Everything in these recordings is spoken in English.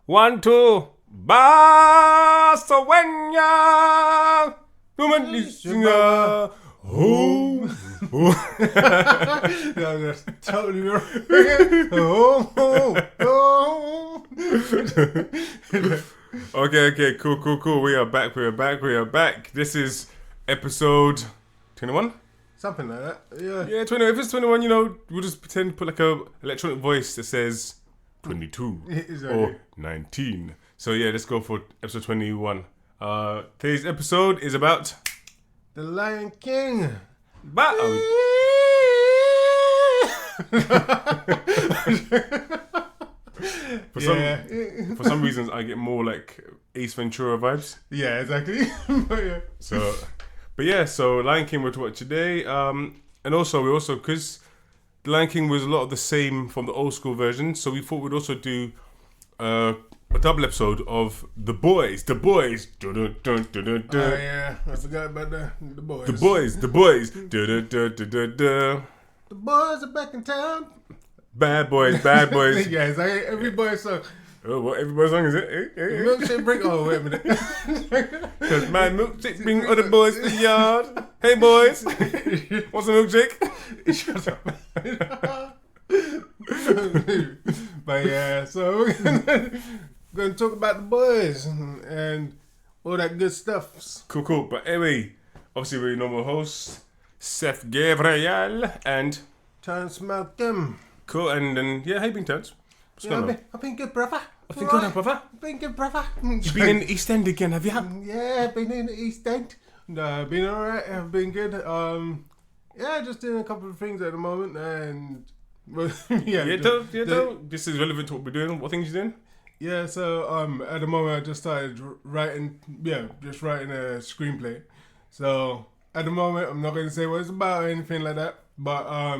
1, 2. Basawenya. Numanishinga. Oh. No, that's totally wrong. Oh. Okay, cool. We are back. This is episode 21? Something like that. Yeah. Yeah, 21. If it's 21, we'll just pretend to put like a electronic voice that says 22 Exactly. or 19. So yeah, let's go for episode 21. Today's episode is about The Lion King. For some reasons, I get more like Ace Ventura vibes. Yeah, exactly. So Lion King we're talking today. And also because The Lion King was a lot of the same from the old school version, so we thought we'd also do a double episode of The Boys. Oh yeah, I forgot about the boys. The Boys. The boys are back in town. Bad boys. Yeah, it's like every boy song. Oh, what everybody's song is it? Milkshake break. Oh, wait a minute. Because my milkshake bring other boys to the yard. Hey boys, what's a milkshake? Shut up. But yeah, so we're gonna talk about the boys and all that good stuff. Cool. But anyway, obviously we're your normal hosts, Seth Gabriel and Terrence Malcolm. cool. And then how you been, Terrence? What's going on? I've been good, brother. I've been good, brother. Been good, brother. You been in East End again, have you? Yeah, I've been in the East End. No, I've been alright. I've been good. Just doing a couple of things at the moment, and This is relevant to what we're doing. What things you doing? Yeah, so at the moment I just started writing a screenplay. So at the moment I'm not going to say what it's about or anything like that. But I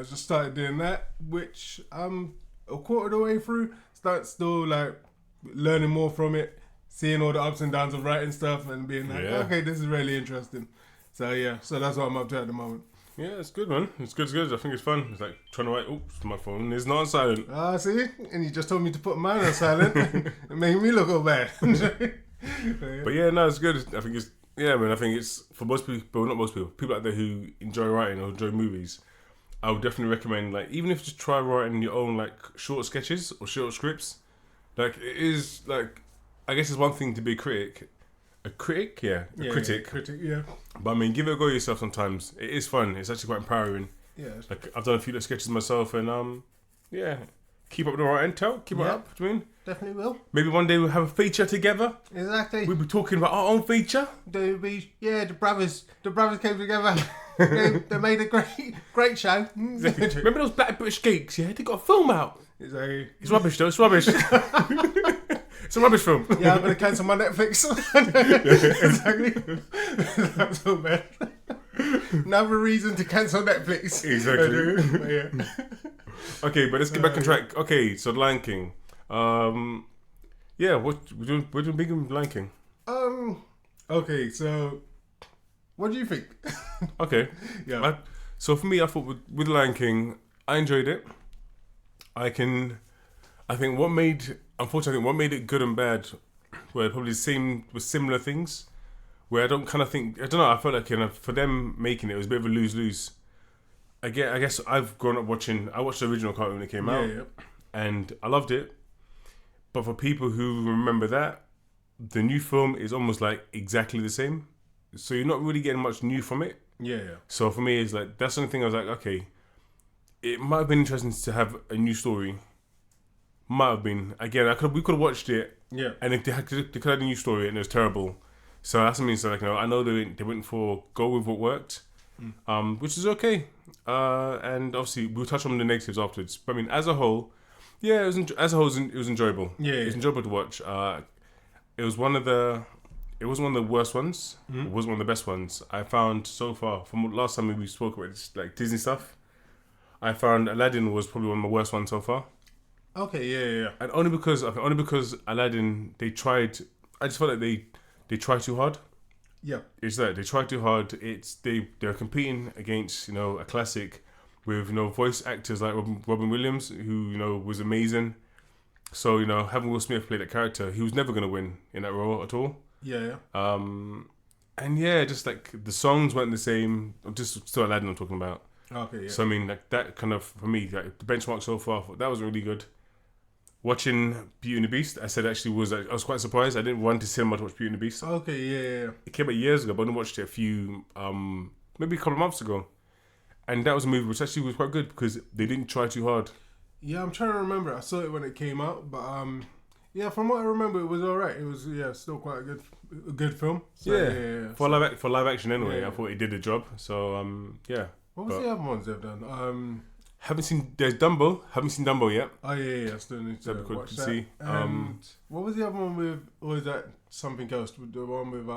just started doing that, which I'm a quarter of the way through. Still like learning more from it, seeing all the ups and downs of writing stuff and being like, okay, this is really interesting. So so that's what I'm up to at the moment. Yeah, it's good, man. It's good. I think it's fun. It's like trying to write. Oops, my phone is not on silent. See? And you just told me to put mine on silent. It made me look all bad. But yeah, no, it's good. I think it's I think it's for most people, not most people out there who enjoy writing or enjoy movies. I would definitely recommend, like, even if you just try writing your own like short sketches or short scripts. Like, it is like, I guess it's one thing to be a critic. A critic. Critic, yeah. But I mean, give it a go yourself sometimes. It is fun. It's actually quite empowering. Yeah. Like, I've done a few little sketches myself, and keep up the right intel. Keep it up. Do you mean? Definitely will. Maybe one day we'll have a feature together. Exactly. We'll be talking about our own feature. The brothers came together. they made a great show. Exactly. Remember those Black British Geeks? Yeah, they got a film out. Exactly. It's rubbish though. It's rubbish. It's a rubbish film. Yeah, I'm gonna cancel my Netflix. Exactly. That's so bad. Another reason to cancel Netflix. Exactly. Yeah. Okay, but let's get back on track. Okay, so The Lion King. What we're doing big in Lion King. Okay, so what do you think? Okay. Yeah. So for me, I thought with Lion King, I enjoyed it. I think what made it good and bad were probably similar things. Where I felt like for them making it was a bit of a lose-lose. I guess I've grown up I watched the original cartoon when it came out, and I loved it. But for people who remember that, the new film is almost like exactly the same. So you're not really getting much new from it. Yeah. So for me, it's like, that's the only thing I was like, okay, it might have been interesting to have a new story. Might have been. Again, we could have watched it. Yeah. And if they could have a new story and it was terrible. So that's something. So I know they went for go with what worked, which is okay. And obviously we'll touch on the negatives afterwards. But I mean, as a whole, it was enjoyable. Yeah. It was enjoyable to watch. It was one of the. It wasn't one of the worst ones. It wasn't one of the best ones I found so far. From last time we spoke about this, like Disney stuff, I found Aladdin was probably one of the worst ones so far. Okay, yeah. And only because Aladdin, I just felt like they try too hard. Yeah. It's that they try too hard. They're competing against a classic with voice actors like Robin Williams, who was amazing. So having Will Smith play that character, he was never gonna win in that role at all. Yeah. And yeah, just like the songs weren't the same. I'm just still Aladdin I'm talking about. Okay. Yeah. So I mean, like that kind of for me, like the benchmark so far, that was really good. Watching Beauty and the Beast, I said actually I was quite surprised. I didn't want to cinema to watch Beauty and the Beast. Okay. Yeah. It came out years ago, but I watched it a few, maybe a couple of months ago, and that was a movie which actually was quite good because they didn't try too hard. Yeah, I'm trying to remember. I saw it when it came out, but yeah, from what I remember, it was alright. It was still quite a good film. So, yeah. For live action anyway, I thought it did the job. So yeah. What was the other ones they've done? Haven't seen. There's Dumbo. Haven't seen Dumbo yet. Oh yeah. Still need to That'd be watch good to that. see. And what was the other one with? Or is that something else? The one with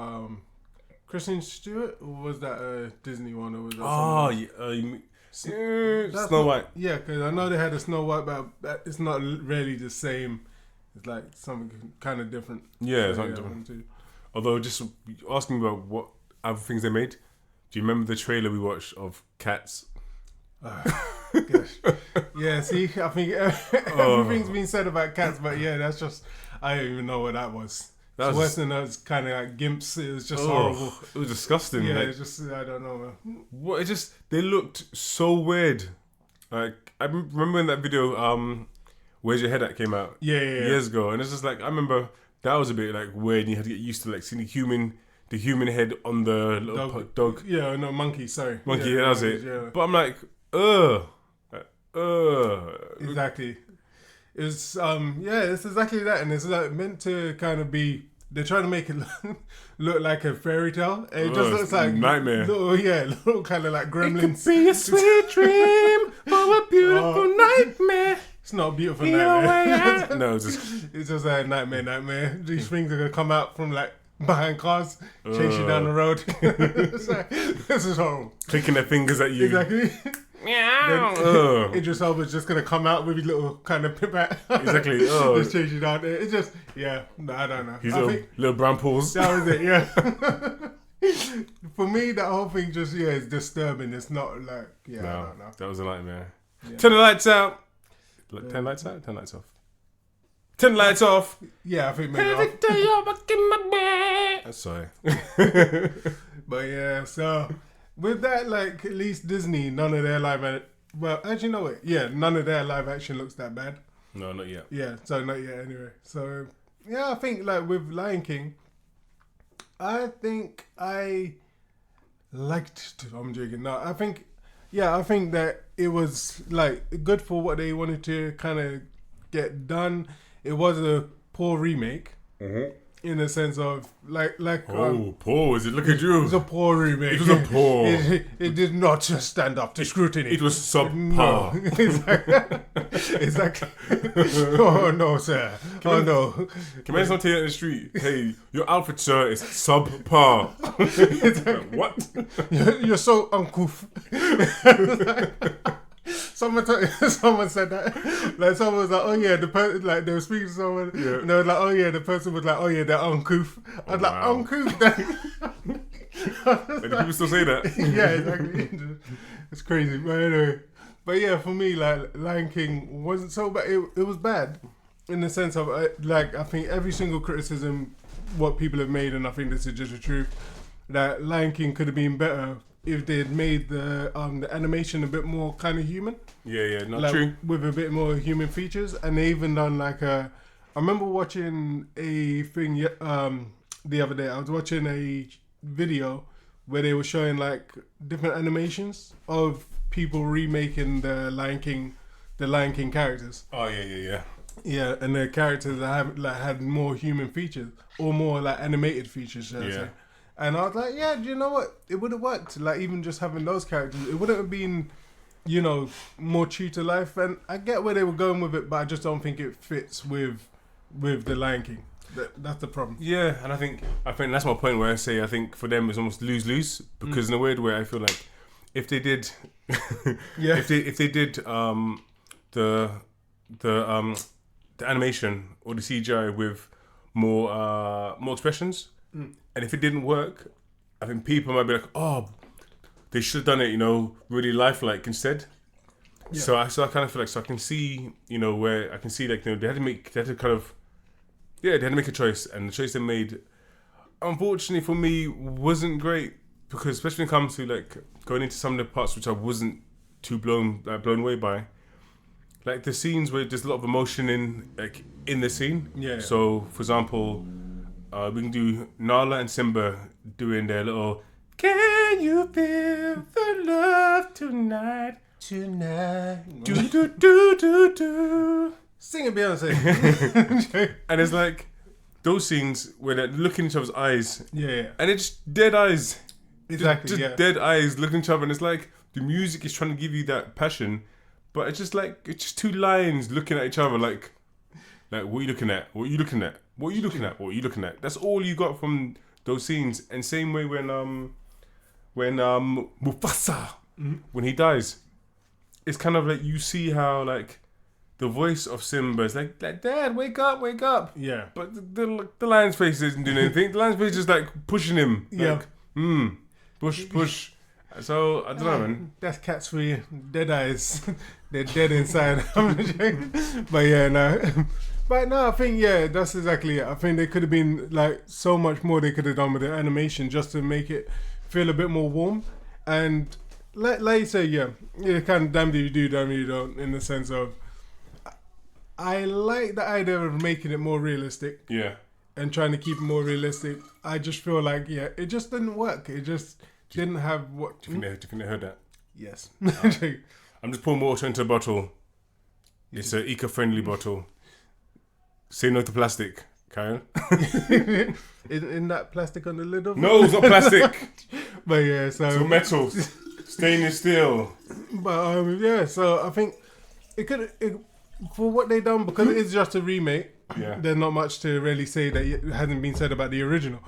Kristen Stewart, or was that a Disney one, or was that Snow White. Yeah, because I know they had a Snow White, but it's not really the same. It's like something kind of different. Yeah, something different. Too. Although, just asking about what other things they made. Do you remember the trailer we watched of Cats? Gosh. Yeah, see, I think everything's been said about Cats, but yeah, that's just, I don't even know what that was. It's worse than those kind of like gimps. It was just horrible. It was disgusting. Yeah, like, it's just, I don't know, man. What? They looked so weird. Like, I remember in that video, Where's Your Head At came out years ago, and it's just like, I remember that was a bit like weird, and you had to get used to like seeing the human head on the little dog. Yeah, no, monkey, sorry. Monkey, that was it. Yeah. But I'm like, Exactly. It's it's exactly that, and it's like meant to kind of be. They're trying to make it look like a fairy tale. And it just looks like nightmare. Little kind of like gremlins. It could be a sweet dream or a beautiful nightmare. It's not a beautiful nightmare. No, it's just a nightmare. These things are gonna come out from like behind cars, chase you down the road. This is horrible. Clicking their fingers at you. Exactly. Meow. Idris Elba's just gonna come out with his little kind of pip hat. Exactly. Just chase you down there. It's just I don't know. His little brown paws. That was it. Yeah. For me, that whole thing just is disturbing. It's not like I don't know. That was a nightmare. Yeah. Turn the lights out. 10 lights out. 10 lights off. 10 lights off. Yeah, I think maybe every day you're back in my bed. Sorry. But yeah, so with that, like at least Disney, none of their none of their live action looks that bad. No, not yet. Yeah, so not yet anyway. So yeah, I think like with Lion King, I think I liked. I'm joking. No, I think that it was like good for what they wanted to kind of get done. It was a poor remake. Mm-hmm. In the sense of poor is it? Look at you. It was a poor remake. It was a poor. It did not just stand up to scrutiny. It was subpar. No. Exactly. Oh no, sir. No. Can I not tell you in the street? Hey, your outfit, sir, is subpar. What? You're so uncouth. Someone said that. Like someone was like, "Oh yeah," the person like they were speaking to someone, and they were like, "Oh yeah," the person was like, "Oh yeah, they're uncouth." I was like, "Uncouth." And people still say that. Yeah, exactly. It's crazy, but anyway. But yeah, for me, like Lion King wasn't so bad. It was bad in the sense of like I think every single criticism what people have made, and I think this is just the truth, that Lion King could have been better if they had made the animation a bit more kind of human. Yeah, not like, true. With a bit more human features. And they even done like I remember watching a thing the other day. I was watching a video where they were showing like different animations of people remaking the Lion King characters. Oh, yeah. Yeah, and the characters that have like had more human features or more like animated features, should I say. And I was like, yeah, do you know what? It would have worked. Like, even just having those characters, it wouldn't have been, more true to life. And I get where they were going with it, but I just don't think it fits with the Lion King. That's the problem. Yeah, and I think that's my point where I say I think for them it's almost lose-lose because in a weird way I feel like if they did, if they did the animation or the CGI with more expressions. And if it didn't work, I think people might be like, oh, they should have done it, really lifelike instead. Yeah. So I kind of feel like, so I can see, where I can see, like, they had to make a choice, and the choice they made, unfortunately for me, wasn't great, because especially when it comes to, like, going into some of the parts which I wasn't too blown away by, like the scenes where there's a lot of emotion in the scene. Yeah. So, for example, we can do Nala and Simba doing their little "Can you feel the love tonight?" Tonight. Do do do do do. Sing it, Beyonce. And it's like those scenes where they're looking in each other's eyes, Yeah. and it's just dead eyes. Exactly. Just Yeah. dead eyes looking at each other, and it's like the music is trying to give you that passion, but it's just two lions looking at each other, like what are you looking at? What are you looking at? What are you looking at? What are you looking at? That's all you got from those scenes. And same way when Mufasa, when he dies, it's kind of like you see how, like, the voice of Simba is like, Dad, wake up, wake up. Yeah. But the lion's face isn't doing anything. The lion's face is just like pushing him. Yeah. Like, push. So I don't know, man. That's cats for you. Dead eyes. They're dead inside. But yeah, no. But no, I think, yeah, that's exactly it. I think there could have been, like, so much more they could have done with the animation just to make it feel a bit more warm. And like you say, yeah, kind of damned if you do, damned if you don't, in the sense of, I like the idea of making it more realistic Yeah. and trying to keep it more realistic. I just feel like, yeah, it just didn't work. It just didn't have what... Do you think they heard that? Yes. I'm just pouring water into a bottle. It's an eco-friendly bottle. Say no to plastic, Kyle. in that plastic on the lid of it? No, it's not plastic. But yeah, so... It's all metal. Stainless steel. But yeah, so I think for what they done, because it is just a remake, Yeah. there's not much to really say that hasn't been said about the original.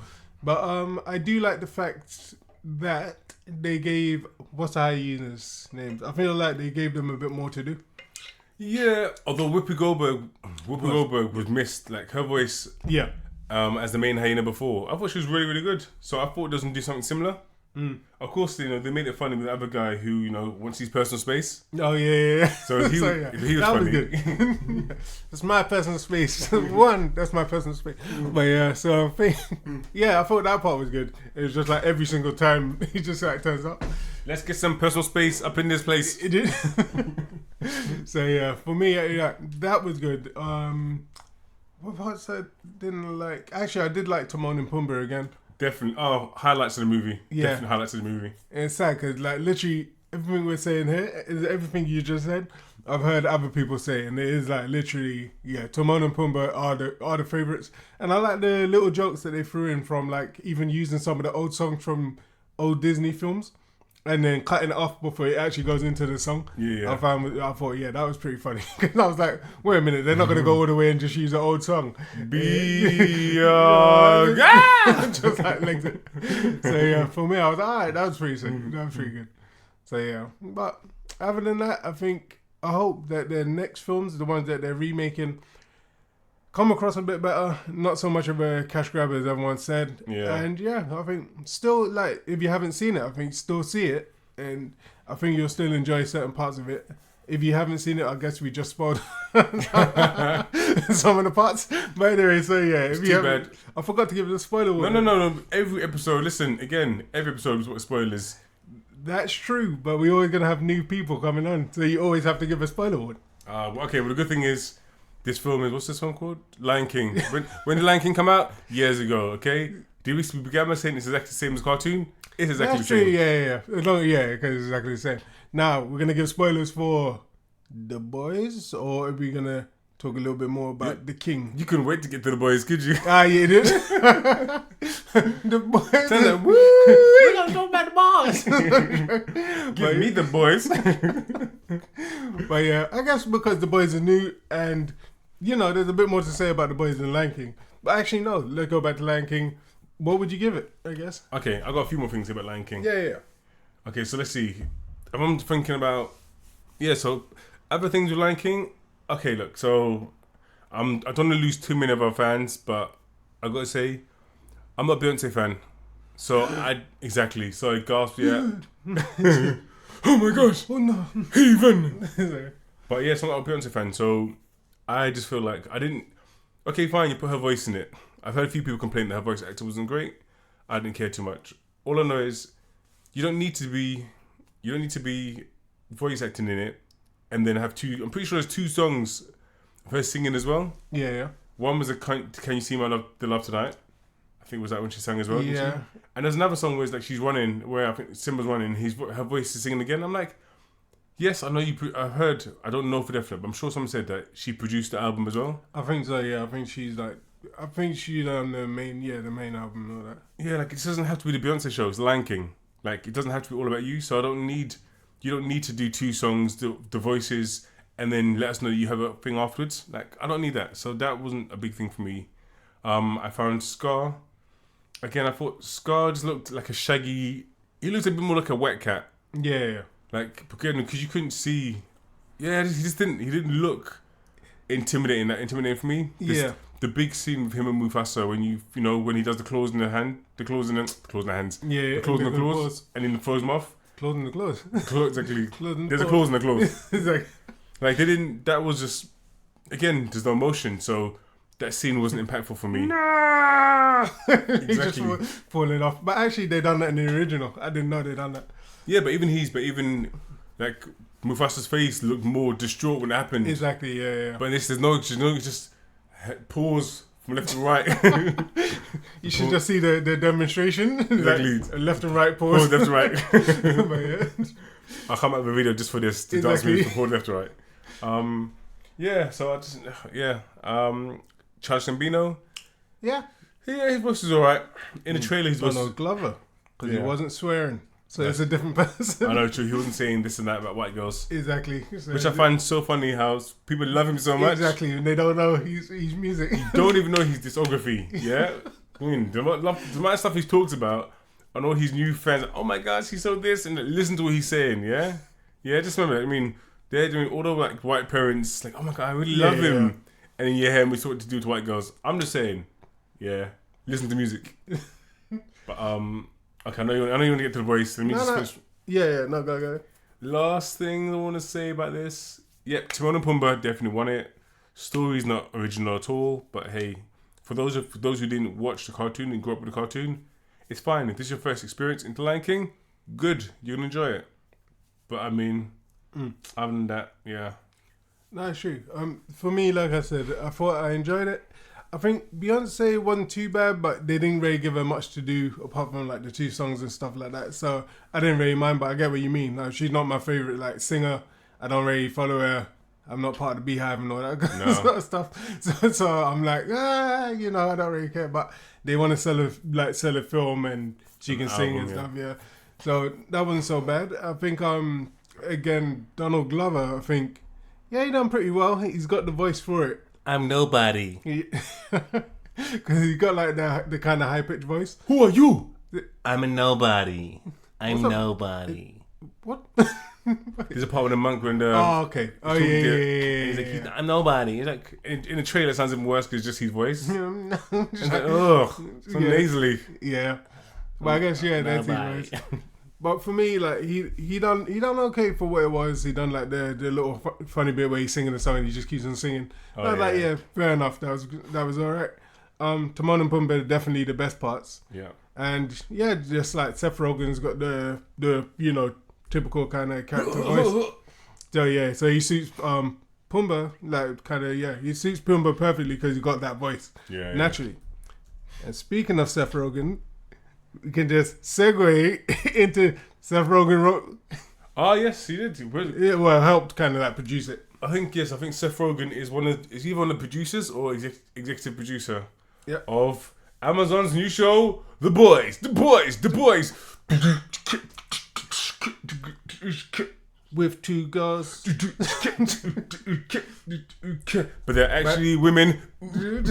But I do like the fact that they gave, what's the hyenas' names? I feel like they gave them a bit more to do. Yeah, although Whoopi Goldberg was missed, like her voice Yeah. as the main hyena before. I thought she was really, really good. So I thought it doesn't do something similar. Of course, they made it funny with the other guy who, wants his personal space. Oh yeah. So he was that funny. was good. That's my personal space. That's my personal space. But yeah, so I think, I thought that part was good. It was just like every single time he just like turns up. Let's get some personal space up in this place. It did. So yeah, for me, yeah, that was good. What parts I didn't like? Actually, I did like Timon and Pumbaa again. Definitely. Oh, highlights of the movie. Yeah. Definitely highlights of the movie. And it's sad because, like, literally everything we're saying here is everything you just said. I've heard other people say, and it is like literally, yeah. Timon and Pumbaa are the favorites, and I like the little jokes that they threw in from, like, even using some of the old songs from old Disney films, and then cutting it off before it actually goes into the song. Yeah. I thought, yeah, that was pretty funny. Because I was like, wait a minute, they're not gonna go all the way and just use an old song. Be your guy. Just like links it. So yeah, for me, I was alright. That was pretty sick. That was pretty good. So yeah, but other than that, I hope that their next films, the ones that they're remaking, come across a bit better. Not so much of a cash grab as everyone said. Yeah. And yeah, I think still, like, if you haven't seen it, I think still see it, and I think you'll still enjoy certain parts of it. If you haven't seen it, I guess we just spoiled some of the parts. But anyway, so yeah, if you haven't, bad. I forgot to give it a spoiler warning. No. Every episode, listen, again, every episode is what spoilers. That's true, but we're always gonna have new people coming on, so you always have to give a spoiler warning. Okay, well, the good thing is, this film is, what's this one called? Lion King. When did Lion King come out? Years ago, okay? Did we began by saying it's exactly the same as cartoon? It's exactly That's the same. true, yeah, because it's exactly the same. Now, we're gonna give spoilers for The Boys, or are we gonna talk a little bit more about The King? You couldn't wait to get to The Boys, could you? Ah, yeah, did. The Boys. Sounds like, woo! We're gonna talk about The Boys. Give me The Boys. But yeah, I guess because The Boys are new, and there's a bit more to say about The Boys than Lion King. But actually, no, let's go back to Lion King. What would you give it, I guess? Okay, I got a few more things about Lion King. Yeah. Okay, so let's see. If I'm thinking about, so other things with Lion King. Okay, look, so I don't want to lose too many of our fans, but I gotta say, I'm a Beyonce fan. So exactly. Sorry, gasp, yeah. oh my gosh, Oh no. heathen. But yeah, so I'm not a Beyonce fan, so I just feel like I didn't. Okay, fine, you put her voice in it. I've heard a few people complain that her voice acting wasn't great. I didn't care too much. All I know is you don't need to be voice acting in it, and then have two. I'm pretty sure there's two songs of her singing as well. Yeah. One was Can You See My Love, The Love Tonight? I think was that when she sang as well. didn't Yeah. she? And there's another song where it's like she's running, where I think Simba's running, her voice is singing again. I'm like, yes, I know you. I heard. I don't know for definite, but I'm sure someone said that she produced the album as well. I think so. Yeah. I think she's on the main album and all that. Yeah, like it doesn't have to be the Beyonce show. It's Lion King. Like it doesn't have to be all about you. So you don't need to do two songs, the voices, and then let us know that you have a thing afterwards. Like I don't need that. So that wasn't a big thing for me. I found Scar. Again, I thought Scar just looked like a shaggy. He looked a bit more like a wet cat. Yeah. Like because you couldn't see. Yeah, he didn't look intimidating. That intimidating for me. Yeah. The big scene with him and Mufasa when he does the claws in the hands, Yeah. the claws in the claws, and then throws them off. Claws in the claws. Exactly. Claws in the There's a claws. claws in the claws. It's like, Like they didn't. That was just again. There's no emotion, so that scene wasn't impactful for me. nah! He just Exactly. falling off. But actually, they done that in the original. I didn't know they done that. Yeah, but even like Mufasa's face looked more distraught when it happened. Exactly. Yeah. But there's no just pause from left to right. You should just see the demonstration. Exactly. Like, left and right Pause pause. left to right. But yeah. I'll come up with a video just for this to dance Exactly. moves from pause left to right. So I just Charles Gambino. Yeah. Yeah, his voice is alright. In the trailer, his voice. Donald Glover. Because he Yeah. wasn't swearing. So it's a different person. I know, true. He wasn't saying this and that about white girls, Exactly. So which I find so funny. How people love him so much. Exactly. And they don't know he's music. Don't even know his discography. Yeah, I mean, the amount of stuff he's talked about, and all his new fans. Oh my gosh, he's so this, and listen to what he's saying. Yeah, just remember that. I mean, they're doing all the like white parents like, oh my god, I really love him, Yeah. and then you hear him we talk to do to white girls. I'm just saying, yeah, listen to music. But okay, I know you want to get to the voice. Let me just finish. Yeah. No, go. Last thing I want to say about this. Yep, Timon and Pumbaa definitely won it. Story's not original at all, but hey, for those who didn't watch the cartoon and grew up with the cartoon, it's fine. If this is your first experience into Lion King, good, you're gonna enjoy it. But I mean, other than that, yeah. No, it's true. For me, like I said, I thought I enjoyed it. I think Beyonce wasn't too bad, but they didn't really give her much to do apart from like the two songs and stuff like that. So I didn't really mind, but I get what you mean. Like, she's not my favorite like singer. I don't really follow her. I'm not part of the Beehive and all that sort of stuff. So I'm like, I don't really care. But they want to sell a film and she can sing and stuff. Yeah. So that wasn't so bad. I think again Donald Glover. I think he done pretty well. He's got the voice for it. I'm nobody. Because he got like the kind of high pitched voice. Who are you? I'm a nobody. I'm What's up? nobody. What? There's a part with the monk when the Oh, okay. Oh, talking yeah, to- he's like, yeah. I'm nobody. He's like in the trailer, it sounds even worse because it's just his voice. Yeah. It's like, ugh, so Yeah. nasally. Yeah. But I guess that's his Nobody. voice. But for me, like he done okay for what it was. He done like the little funny bit where he's singing the song and he just keeps on singing. Oh, I was like, yeah. yeah, fair enough. That was all right. Timon and Pumbaa are definitely the best parts. Yeah. And yeah, just like Seth Rogen's got the typical kind of character voice. So yeah, so he suits Pumbaa he suits Pumbaa perfectly because he got that voice Yeah. naturally. And speaking of Seth Rogen, we can just segue into Seth Rogen. Oh yes, he did. Helped kind of like produce it. I think Seth Rogen is either one of the producers or executive producer of Amazon's new show, The Boys. With two girls. But they're actually women. And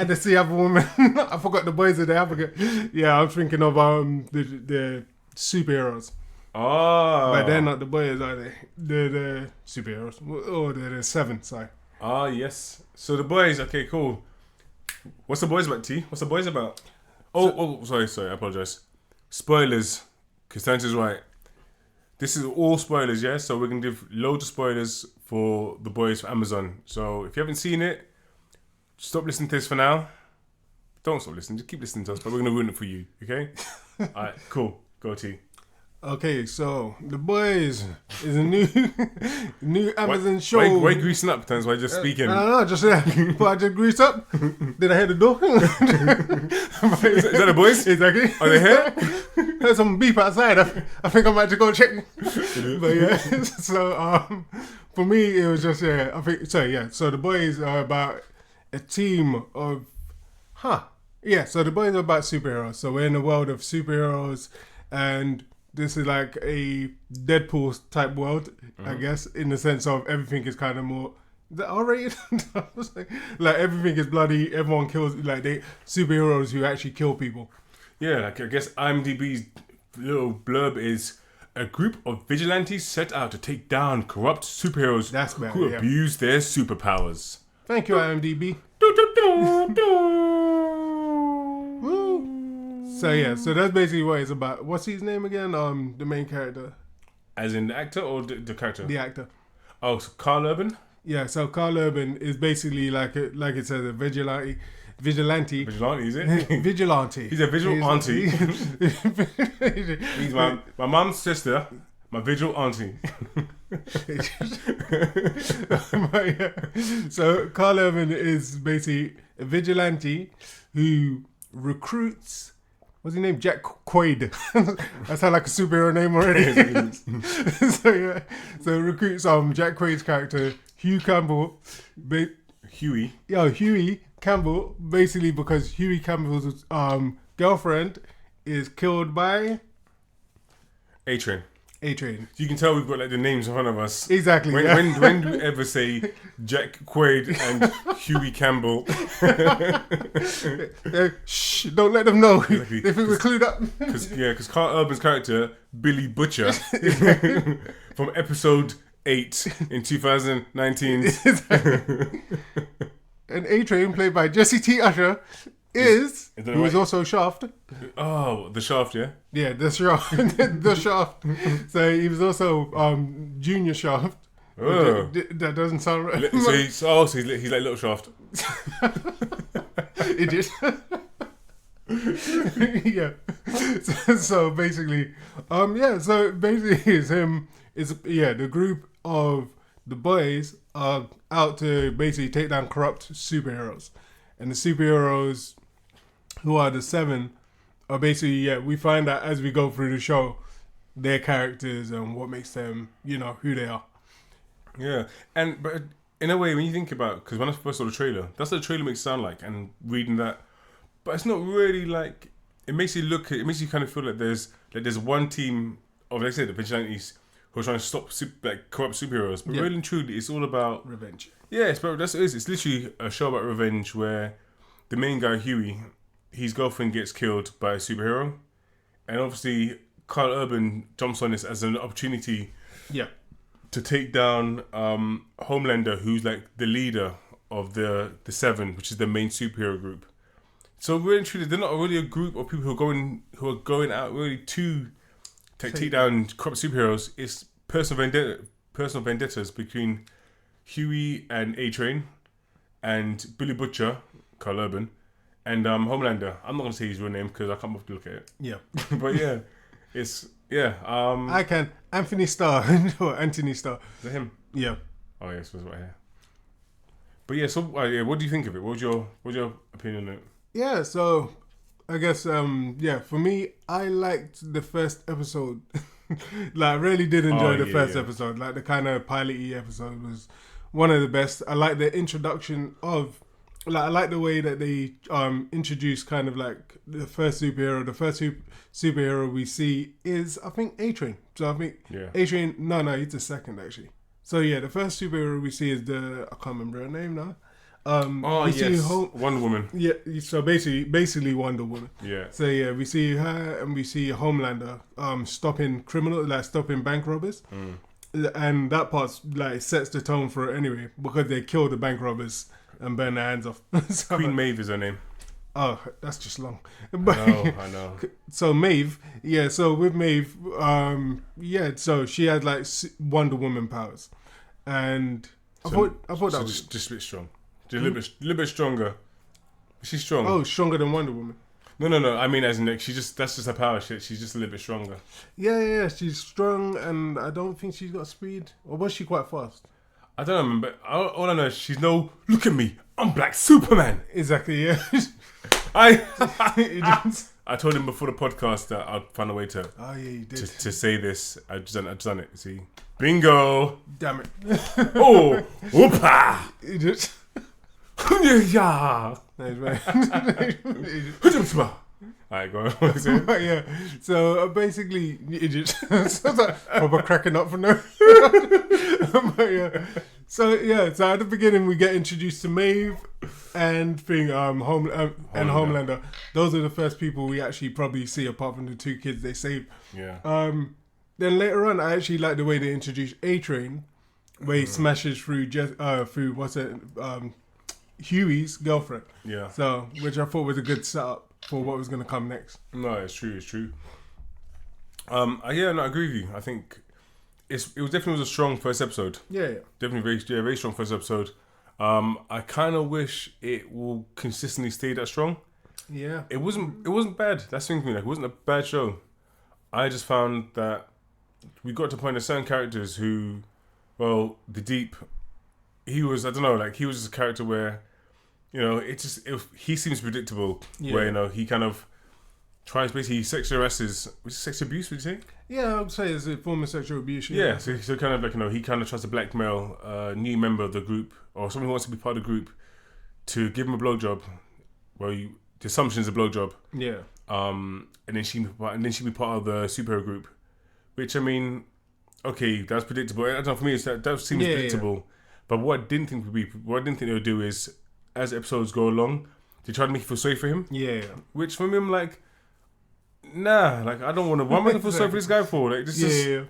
the sea other woman. I forgot the boys of the Africa. Yeah, I'm thinking of the superheroes. Ah. But they're not the boys, are they? They're the superheroes. Oh, they're the seven, sorry. Ah, yes. So The Boys, okay, cool. What's The Boys about, T? What's The Boys about? Sorry, I apologize. Spoilers, because Tanta's right. this is all spoilers, yeah? So we're going to give loads of spoilers for The Boys for Amazon. So if you haven't seen it, stop listening to this for now. Don't stop listening, just keep listening to us, but we're going to ruin it for you, okay? Alright, cool. Go T. Okay, so The Boys is a new Amazon show. Why you greasing up, Tans? Why you just speaking? I don't know, just but I just greased up. Did I hear the door? Is that The Boys? Exactly. Are they here? There's some beep outside. I think I might just go check. But yeah, so for me it was just I think so. Yeah, so The Boys are about a team of so The Boys are about superheroes. So we're in a world of superheroes, and this is like a Deadpool type world, I guess, in the sense of everything is kind of more. Is that R-rated? like everything is bloody. Everyone kills. Like they superheroes who actually kill people. Yeah, like I guess IMDb's little blurb is a group of vigilantes set out to take down corrupt superheroes who abuse their superpowers. Thank you, IMDb. So yeah, so that's basically what it's about. What's his name again? The main character. As in the actor or the character? The actor. Oh, so Carl Urban? Yeah, so Carl Urban is basically like it says a vigilante. Vigilante, is it? Vigilante. He's a vigilante. He's my mom's sister, my vigilante. So Carl Urban is basically a vigilante who recruits. What's his name? Jack Quaid. That sounds like a superhero name already. So recruits Jack Quaid's character, Hugh Campbell. Huey Campbell, basically because Huey Campbell's girlfriend is killed by A-Train. A-Train. You can tell we've got like the names in front of us. Exactly. When do we ever say Jack Quaid and Huey Campbell? Shh! Don't let them know. Exactly. They think we're clued up. Because Carl Urban's character Billy Butcher from episode 8 in 2019. And A-Train, played by Jesse T. Usher, who was also Shaft. Oh, the Shaft, yeah? Yeah, the Shaft. The Shaft. So he was also Junior Shaft. Oh. That doesn't sound right. So he's like Little Shaft. Idiot. Yeah. So basically, so basically it's him. The group of the boys are out to basically take down corrupt superheroes. And the superheroes, who are the 7, are basically, we find out as we go through the show, their characters and what makes them, who they are. Yeah. But in a way, when you think about, because when I first saw the trailer, that's what the trailer makes it sound like, and reading that, but it's not really like, it makes you kind of feel like there's one team of, like I said, the vigilantes who are trying to stop corrupt superheroes, but really and truly, it's all about revenge. Yeah, that's what it is. It's literally a show about revenge where the main guy, Huey, his girlfriend gets killed by a superhero, and obviously Carl Urban jumps on this as an opportunity to take down Homelander, who's like the leader of the 7, which is the main superhero group. So really and truly, they're not really a group of people who are going out really to take down corrupt superheroes. It's personal vendettas between Huey and A-Train and Billy Butcher, Carl Urban, and Homelander. I'm not going to say his real name because I can't bother to look at it. Yeah. But yeah, it's, I can. Anthony Starr. Anthony Starr. Is that him? Yeah. Oh, yes, it was right here. But yeah, so what do you think of it? What was your opinion on it? Yeah, so I guess, for me, I liked the first episode. I really did enjoy the first episode. Like the kind of pilot-y episode was one of the best. I like the introduction of, I like the way that they introduced kind of like the first superhero. The first superhero we see is, I think, A-Train. So I think A-Train, no, he's the second actually. So yeah, the first superhero we see is I can't remember her name now. Wonder Woman. Yeah, so basically Wonder Woman. Yeah. So yeah, we see her and we see Homelander stopping bank robbers. And that part sets the tone for it anyway, because they kill the bank robbers and burn their hands off. Queen Maeve is her name. Oh, that's just long. I But I know. so Maeve, yeah. So with Maeve, yeah. So she had like Wonder Woman powers, and I thought that So was just a bit strong. Just a little bit stronger. She's strong. oh stronger than Wonder Woman. No. I mean, as in, like, that's just her power shit. She's just a little bit stronger. Yeah. She's strong, and I don't think she's got speed. Or was she quite fast? I don't know, but all I know is she's no. Look at me, I'm Black Superman. Exactly. Yeah. I told him before the podcast that I'd find a way to Oh yeah, you did. to say this. I've done it. See, bingo. Damn it. Oh, whoopa. You just. Yeah. Nice, man. Alright, go on. What is it? But yeah, so basically, idiots. So it's like proper cracking up for no. But yeah, so at the beginning we get introduced to Maeve and Homelander. Those are the first people we actually probably see, apart from the two kids they saved. Yeah. Then later on, I actually like the way they introduce A-Train, where he smashes through Huey's girlfriend. Yeah. So, which I thought was a good setup for what was going to come next. No, it's true. I agree with you. I think it definitely was a strong first episode. Yeah. Definitely very strong first episode. I kind of wish it will consistently stay that strong. Yeah. It wasn't bad. That's the thing for me. Like, it wasn't a bad show. I just found that we got to point at certain characters who, well, the Deep. He was, I don't know, like, he was just a character where, you know, he seems predictable. Yeah. Where, you know, he kind of tries basically sexual harasses. Was it sex abuse? Would you say? Yeah, I would say it's a form of sexual abuse. Yeah. So kind of like, you know, he kind of tries to blackmail a new member of the group or someone who wants to be part of the group to give him a blowjob. Well, the assumption is a blowjob. Yeah. And then she be part of the superhero group, which, I mean, okay, that's predictable. I don't know, for me, that seems predictable. Yeah. But what I didn't think they would do is, as episodes go along, they try to make you feel sorry for him. Yeah. Which for me, I'm like, nah, like, I don't want to. What am I going to feel sorry for this guy for? Like, this is.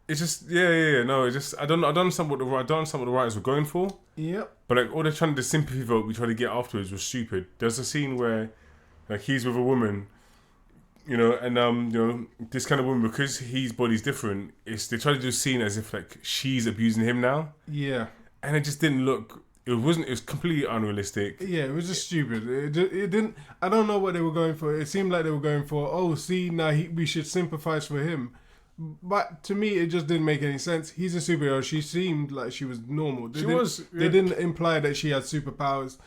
It's just no. It's just I don't understand what the writers were going for. Yep. But like all they're trying to, the sympathy vote we tried to get afterwards was stupid. There's a scene where, like, he's with a woman, you know, and you know, this kind of woman, because his body's different, they try to do a scene as if like she's abusing him now. Yeah. And it just didn't look. It was completely unrealistic. Yeah, it was just stupid. It didn't. I don't know what they were going for. It seemed like they were going for. Oh, see, now we should sympathize for him. But to me, it just didn't make any sense. He's a superhero. She seemed like she was normal. They didn't imply that she had superpowers.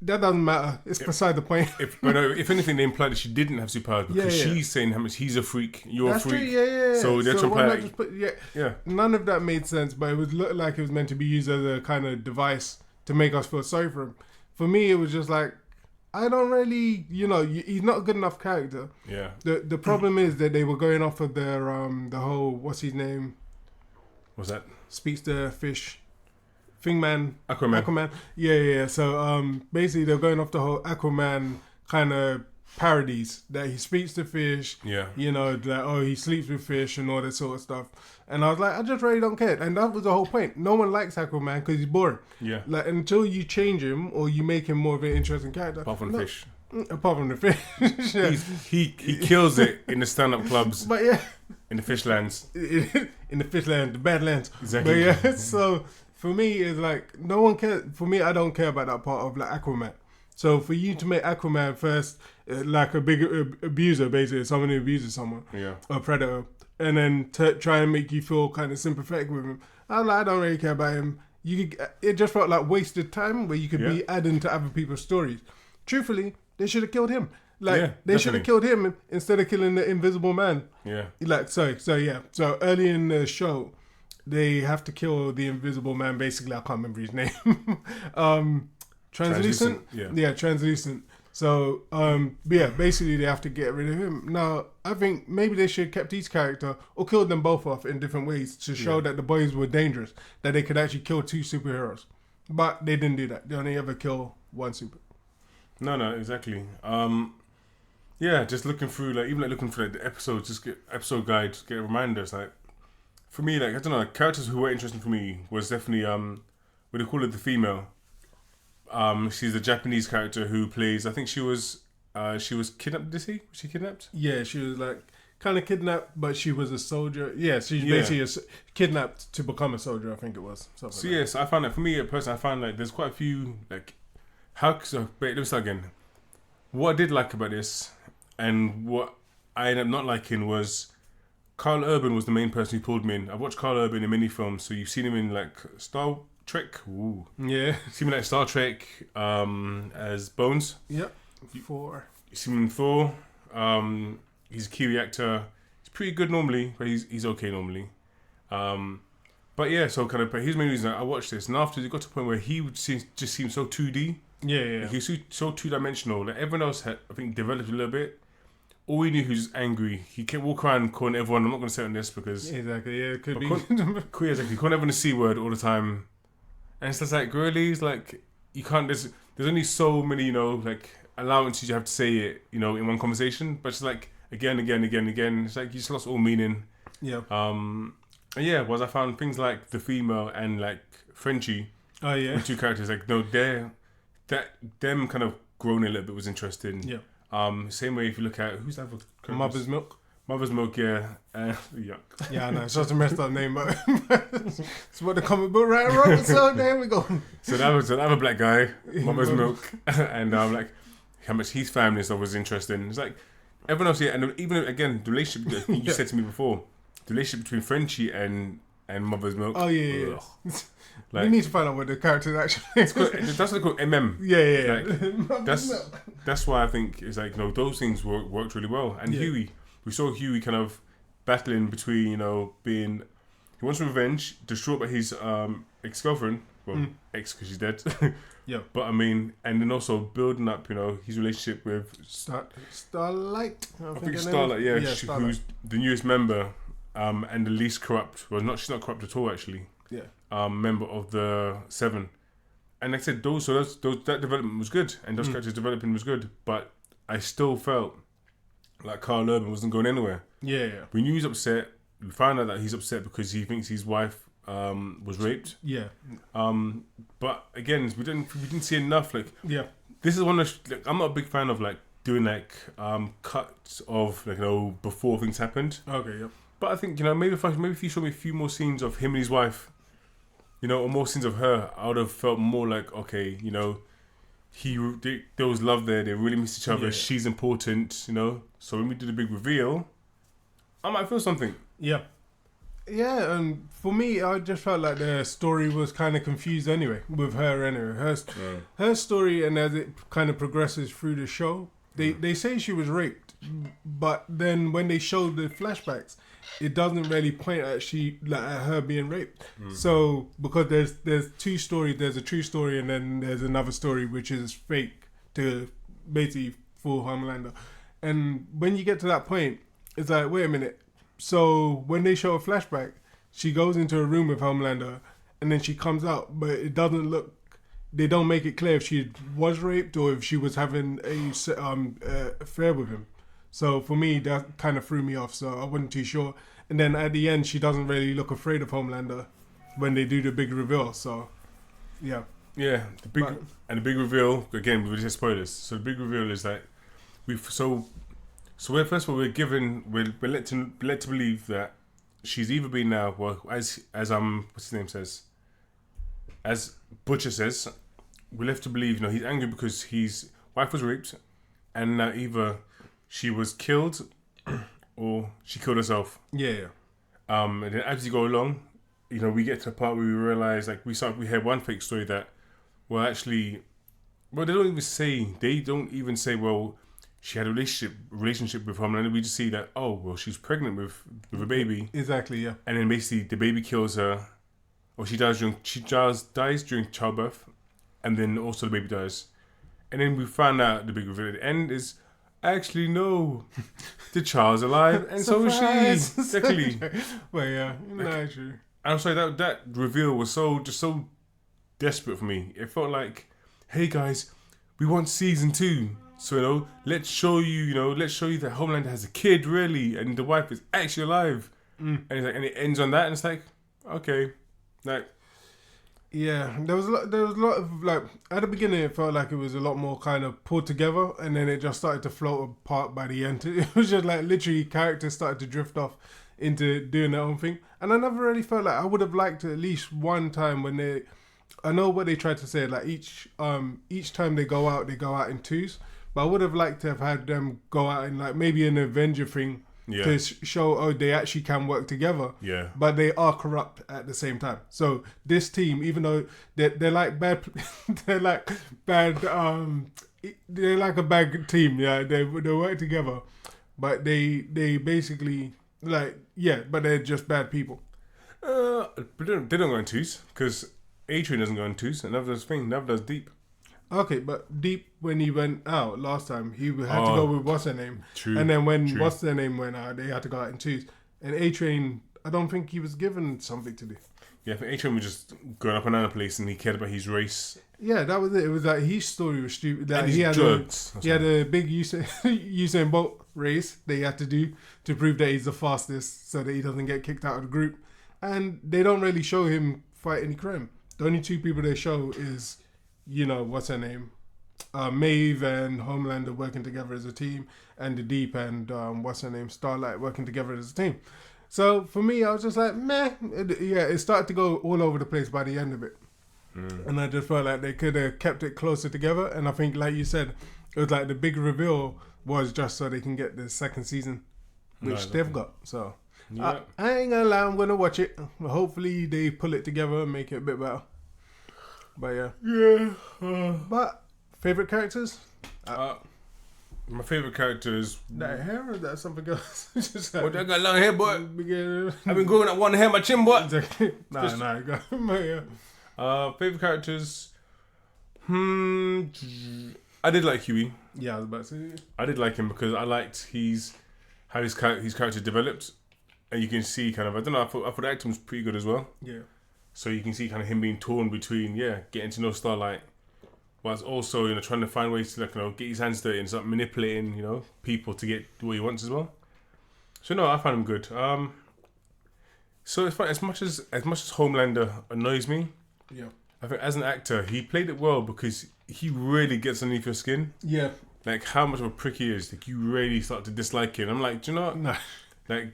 That doesn't matter. It's beside the point. If anything, they implied that she didn't have superpowers because she's saying how much he's a freak, you're That's a freak. True, yeah. So they're trying to yeah. None of that made sense, but it was looked like it was meant to be used as a kind of device to make us feel sorry for him. For me, it was just like, I don't really, you know, he's not a good enough character. Yeah. The problem is that they were going off of their the whole, what's his name? What's that? Speaks to fish. Thingman. Aquaman. Yeah. So basically they're going off the whole Aquaman kind of parodies that he speaks to fish. Yeah. You know, that he sleeps with fish and all that sort of stuff. And I was like, I just really don't care. And that was the whole point. No one likes Aquaman because he's boring. Yeah. Like, until you change him or you make him more of an interesting character. Apart from the fish. Apart from the fish. Yeah. He kills it in the stand-up clubs. But yeah. In the fishlands. In the fishland, the badlands. Exactly. But yeah, so for me, it's like, no one cares. For me, I don't care about that part of like Aquaman. So for you to make Aquaman first, like a big abuser, basically, someone who abuses someone, a predator, and then try and make you feel kind of sympathetic with him, I don't really care about him. It just felt like wasted time where you could be adding to other people's stories. Truthfully, they should have killed him. They should have killed him instead of killing the Invisible Man. Yeah. So early in the show, they have to kill the Invisible Man. Basically, I can't remember his name. Translucent? Yeah, translucent. So, basically they have to get rid of him. Now, I think maybe they should have kept his character or killed them both off in different ways to show that the boys were dangerous, that they could actually kill two superheroes. But they didn't do that. They only ever kill one super. No, exactly. Just looking through, looking for the episodes, just get episode guides, get reminders. Like, for me, like, I don't know, characters who were interesting for me was definitely, what do you call it, the female. She's a Japanese character who plays, I think she was she was kidnapped. Did she? Was she kidnapped? Yeah, she was like kind of kidnapped, but she was a soldier. Yeah, she's Yeah. basically kidnapped to become a soldier. I think it was. Something So like yes, I found that for me, personally, I found like there's quite a few like so. Wait, let me start again. What I did like about this, and what I ended up not liking was Carl Urban was the main person who pulled me in. I've watched Carl Urban in many films, so you've seen him in like Star Trek. Ooh. that. Yeah. Seen him in like Star Trek as Bones. Yep. 4. You see him in Thor. He's a Kiwi actor. He's pretty good normally, but he's okay normally. But yeah, so kind of. But here's my reason I watched this, and after it got to a point where he would just seem so 2D. Yeah. Like, he's so 2-dimensional that everyone else had, I think, developed a little bit. All we knew he was just angry. He kept walking around calling everyone. I'm not going to say on this because Exactly. Yeah, it could be. queer is like he calling everyone the C word all the time, and it's just like really, it's like you can't. There's only so many like allowances you have to say it in one conversation, but it's like again. It's like you just lost all meaning. Yeah. And yeah, was I found things like the female and like Frenchie, Oh yeah. the two characters, like no, them kind of growing a little bit was interesting. Yeah. Same way if you look at who's that? Mother's Milk. Mother's Milk, yeah. Yuck. Yeah, I know. It's just a messed up name, but it's what the comic book writer wrote. So there we go. So that was another black guy, Mother's Milk, and like how much his family and stuff was interesting. It's like everyone else here, and even again the relationship you Yeah. said to me before, the relationship between Frenchie and Mother's Milk. Oh yeah. Ugh. We Like need to find out what the characters actually. that's what they call MM. Yeah. That's Mother's Milk. that's why I think it's like those things worked really well. And Yeah. Huey, we saw Huey kind of battling between being he wants revenge, distraught by his ex-girlfriend, well ex because she's dead. Yeah. But I mean, and then also building up his relationship with Starlight. I think her name Starlight, is. yeah, Starlight. who's the newest member, and the least corrupt. Well, she's not corrupt at all actually. Yeah. Member of the Seven, and like I said, that development was good, and those characters developing was good. But I still felt like Carl Urban wasn't going anywhere. Yeah. We knew he was upset. We found out that he's upset because he thinks his wife was raped. Yeah. But again, we didn't see enough. Like Yeah. this is one of I'm not a big fan of like doing like cuts of before things happened. Okay. Yep. But I think maybe if you show me a few more scenes of him and his wife, or more scenes of her, I would have felt more like okay, there was love there. They really miss each other. Yeah. She's important, So when we did the big reveal, I might feel something. Yeah. Yeah, and for me, I just felt like the story was kind of confused anyway, with her anyway. Her story, and as it kind of progresses through the show, they say she was raped, but then when they show the flashbacks, it doesn't really point at at her being raped. So, because there's two stories, there's a true story, and then there's another story which is fake to basically fool Homelander. And when you get to that point, it's like, wait a minute. So when they show a flashback, she goes into a room with Homelander, and then she comes out, but it doesn't look. They don't make it clear if she was raped or if she was having a affair with him. So for me, that kind of threw me off. So I wasn't too sure. And then at the end, she doesn't really look afraid of Homelander when they do the big reveal. So yeah, Yeah, the big reveal again. We just spoilers. So the big reveal is that we're first of all we're led to believe that she's either been now as what's his name says, as Butcher says, we're left to believe he's angry because his wife was raped, and now either she was killed or she killed herself. yeah. And then as you go along, we get to the part where we realize we hear one fake story that they don't even say she had a relationship with Homelander. We just see that she's pregnant with a baby, Exactly, yeah. and then basically the baby kills her, or she dies during childbirth, and then also the baby dies, and then we find out the big reveal at the end is actually no, the child's alive, and so is she. Exactly. Well, yeah, no, true. I'm sorry, that reveal was so desperate for me. It felt like, hey guys, we want season 2. So let's show you that Homelander has a kid really, and the wife is actually alive. And it's like, and it ends on that, and it's like, okay, like Yeah, there was a lot of like at the beginning it felt like it was a lot more kind of pulled together, and then it just started to float apart by the end. It was just like literally characters started to drift off into doing their own thing, and I never really felt like I would have liked at least one time when they. I know what they tried to say, like each time they go out in twos, but I would have liked to have had them go out in like maybe an Avenger thing. Yeah. To show they actually can work together, Yeah. but they are corrupt at the same time. So this team, even though they're like bad, they're like bad, they're like a bad team. Yeah, they work together, but they basically like but they're just bad people. But they don't go in twos because A-Train doesn't go in twos, and never does thing. Never does Deep. Okay, but Deep, when he went out last time, he had to go with what's her name. True. And then when what's their name went out, they had to go out in twos. And A-Train, I don't think he was given something to do. Yeah, I think A-Train was just going up and down the place, and he cared about his race. Yeah, that was it. It was like his story was stupid. That And he his had drugs. he had a big Usain Bolt race that he had to do to prove that he's the fastest, so that he doesn't get kicked out of the group. And they don't really show him fight any crime. The only two people they show is, what's her name? Maeve and Homelander working together as a team, and the Deep and what's her name? Starlight working together as a team. So for me, I was just like, meh. It started to go all over the place by the end of it. And I just felt like they could have kept it closer together. And I think, like you said, it was like the big reveal was just so they can get the second season, which they've got. So Yeah. I ain't gonna lie, I'm gonna watch it. Hopefully they pull it together and make it a bit better. But yeah. But favorite characters? My favorite character is. That hair or that something else? Just What, I got long hair, boy. Begin. I've been growing up one hair, my chin, boy. Nah, go. But yeah. Favorite characters. I did like Huey. Yeah, I was about to say. I did like him because I liked how his character developed, and you can see kind of. I don't know. I thought the acting was pretty good as well. Yeah. So you can see kind of him being torn between getting to know Starlight, whilst also trying to find ways to get his hands dirty and start manipulating people to get what he wants as well. So no, I found him good. So it's fun as much as Homelander annoys me. Yeah. I think as an actor, he played it well because he really gets underneath your skin. Yeah. Like how much of a prick he is. Like you really start to dislike him. I'm like, do you know what? No. Like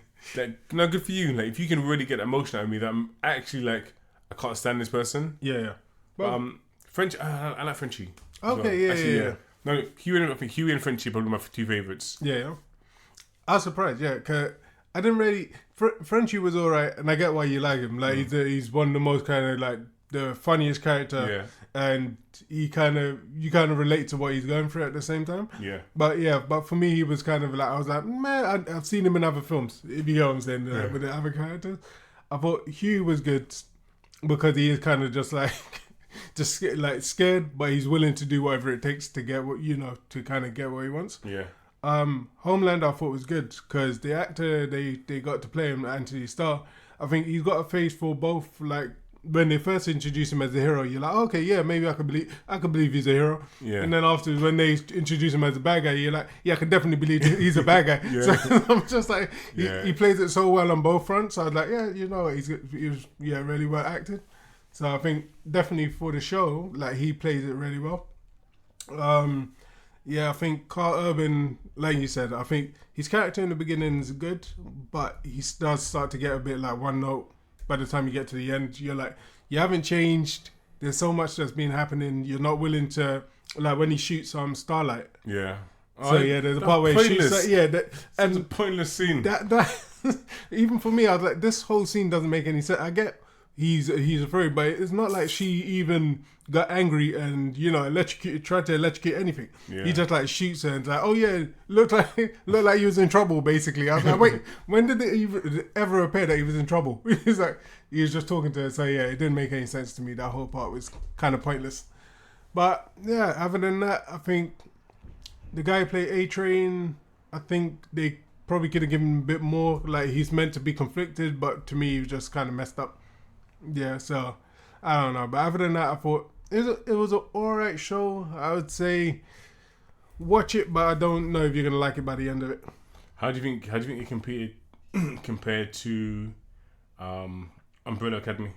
no, good for you. Like if you can really get emotion out of me, that I'm actually like, I can't stand this person. Yeah. Well, French. I like Frenchie. as okay. well. Yeah. Actually, Yeah. No, I think Huey and Frenchie are probably my two favorites. Yeah. I was surprised. Yeah, cause I didn't really. Frenchie was alright, and I get why you like him. Like he's one of the most kind of like the funniest character, and you kind of relate to what he's going through at the same time. Yeah. But for me, he was kind of like, I was like, man, I've seen him in other films. If you know what I'm saying, with the other characters, I thought Hugh was good because he is kind of just like just like scared, but he's willing to do whatever it takes to get what to kind of get what he wants. Yeah. Homelander I thought was good because the actor they got to play him, Anthony Starr. I think he's got a face for both. Like when they first introduce him as a hero, you're like, okay, yeah, maybe I could believe he's a hero. Yeah. And then afterwards, when they introduce him as a bad guy, you're like, yeah, I can definitely believe he's a bad guy. Yeah. So I'm just like, he plays it so well on both fronts. So I was like, yeah, you know what, he was really well acted. So I think definitely for the show, like he plays it really well. I think Carl Urban, like you said, I think his character in the beginning is good, but he does start to get a bit like one note. By the time you get to the end, you're like, you haven't changed. There's so much that's been happening. You're not willing to, like when he shoots Starlight. Yeah. So there's a part where he shoots. And a pointless scene. That even for me, I was like, this whole scene doesn't make any sense. I get he's afraid, but it's not like she even got angry and tried to electrocute anything. Yeah. He just like shoots her and like, oh yeah, looked like he was in trouble basically. I was like, wait, when did it ever appear that he was in trouble? He's like, he was just talking to her, so yeah, it didn't make any sense to me. That whole part was kind of pointless. But yeah, other than that, I think the guy who played A-Train, I think they probably could have given him a bit more. Like he's meant to be conflicted, but to me he was just kind of messed up. Yeah, so I don't know. But other than that, I thought it was an alright show. I would say watch it, but I don't know if you're gonna like it by the end of it. How do you think it compared to Umbrella Academy?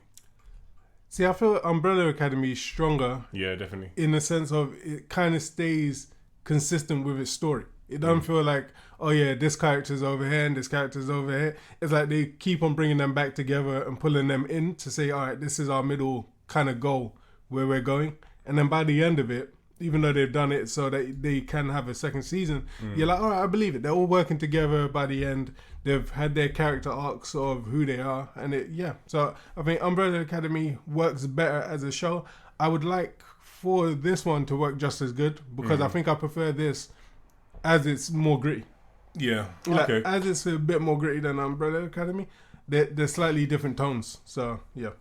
See, I feel Umbrella Academy is stronger Yeah, definitely. in the sense of it kind of stays consistent with its story. It doesn't feel like, oh yeah, this character's over here and this character's over here. It's like they keep on bringing them back together and pulling them in to say, all right, this is our middle kind of goal where we're going. And then by the end of it, even though they've done it so that they can have a second season, you're like, all right, I believe it. They're all working together by the end. They've had their character arcs of who they are. And so I think Umbrella Academy works better as a show. I would like for this one to work just as good because I think I prefer this as it's more gritty. Yeah. Like, Okay. as it's a bit more gritty than Umbrella Academy, they're slightly different tones. So, yeah.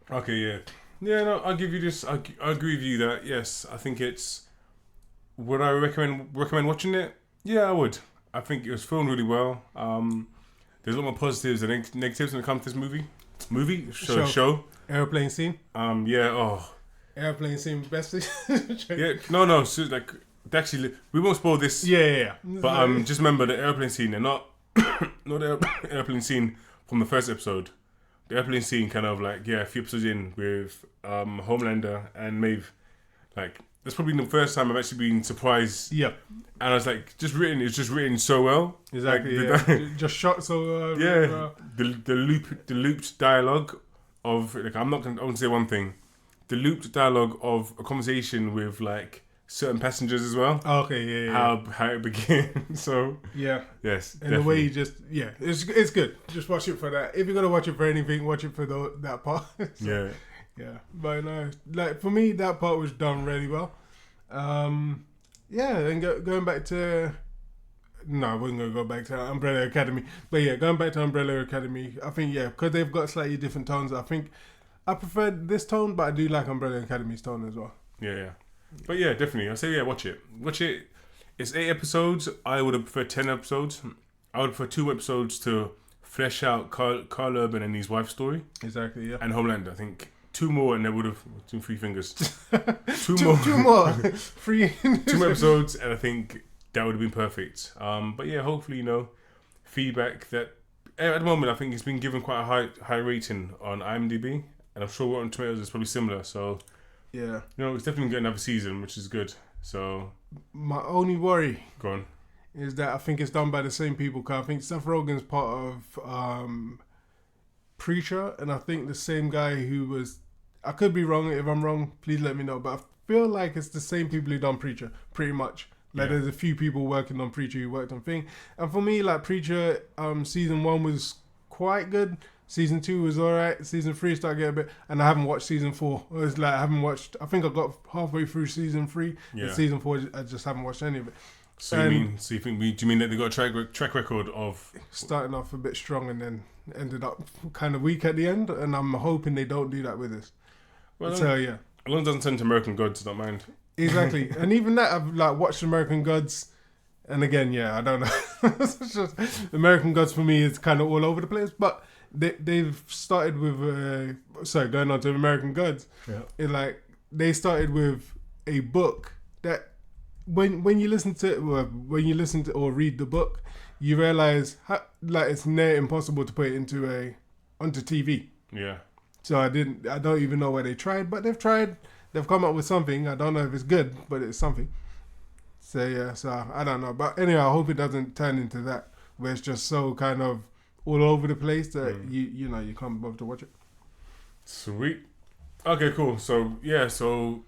Okay, yeah. Yeah, no, I'll give you this. I agree with you that, yes, I think it's... Would I recommend watching it? Yeah, I would. I think it was filmed really well. There's a lot more positives than negatives when it comes to this show. Airplane scene. Yeah, Airplane scene, best. yeah, no, so like, actually, we won't spoil this. Yeah. But just remember the airplane scene, and not the airplane scene from the first episode. The airplane scene kind of like, a few episodes in with Homelander and Maeve. Like, that's probably the first time I've actually been surprised. Yeah. And I was like, it's just written so well. Exactly. Like, Just shot so. the looped dialogue of, like, I want to say one thing. The looped dialogue of a conversation with like certain passengers as well. Okay, yeah. How it begins. So Yeah. yes, And the way you just, it's good. Just watch it for that. If you're gonna watch it for anything, watch it for that part. So, yeah. But no, like for me, that part was done really well. And going back to, no, I wasn't gonna go back to Umbrella Academy. But yeah, going back to Umbrella Academy, I think because they've got slightly different tones. I think I prefer this tone, but I do like Umbrella Academy's tone as well. Yeah. But yeah, definitely. I say watch it. Watch it. It's 8 episodes. I would have preferred 10 episodes. I would prefer 2 episodes to flesh out Carl Urban and his wife's story. Exactly, yeah. And Homelander. I think 2 more and they would have 3 fingers. 2 more. 3 2 more episodes and I think that would have been perfect. But yeah, hopefully, feedback that at the moment I think it's been given quite a high rating on IMDb. And I'm sure Rotten Tomatoes is probably similar. So yeah, it's definitely going to get another season, which is good. So my only worry go on. Is that I think it's done by the same people. Cause I think Seth Rogen's part of Preacher, and I think the same guy who was. I could be wrong. If I'm wrong, please let me know. But I feel like it's the same people who done Preacher, pretty much. Like there's a few people working on Preacher who worked on Thing, and for me, like Preacher, season 1 was quite good. Season 2 was alright. Season 3 started getting a bit, and I haven't watched season 4. It's like I haven't watched. I think I got halfway through season 3. Yeah. And season 4, I just haven't watched any of it. So do you mean that they got a track record of starting off a bit strong and then ended up kind of weak at the end? And I'm hoping they don't do that with this. Well, so yeah, as long as it doesn't turn to American Gods, I don't mind. Exactly, and even that I've like watched American Gods, and again, I don't know. It's just, American Gods for me is kind of all over the place, but they've started with going on to American Gods. Yeah, they started with a book that. When you listen to or read the book, you realize it's near impossible to put it onto TV. Yeah. So I don't even know where they tried, but they've tried. They've come up with something. I don't know if it's good, but it's something. So yeah, so I don't know. But anyway, I hope it doesn't turn into that where it's just so kind of all over the place that you can't bother to watch it. Sweet. Okay, cool. So we'll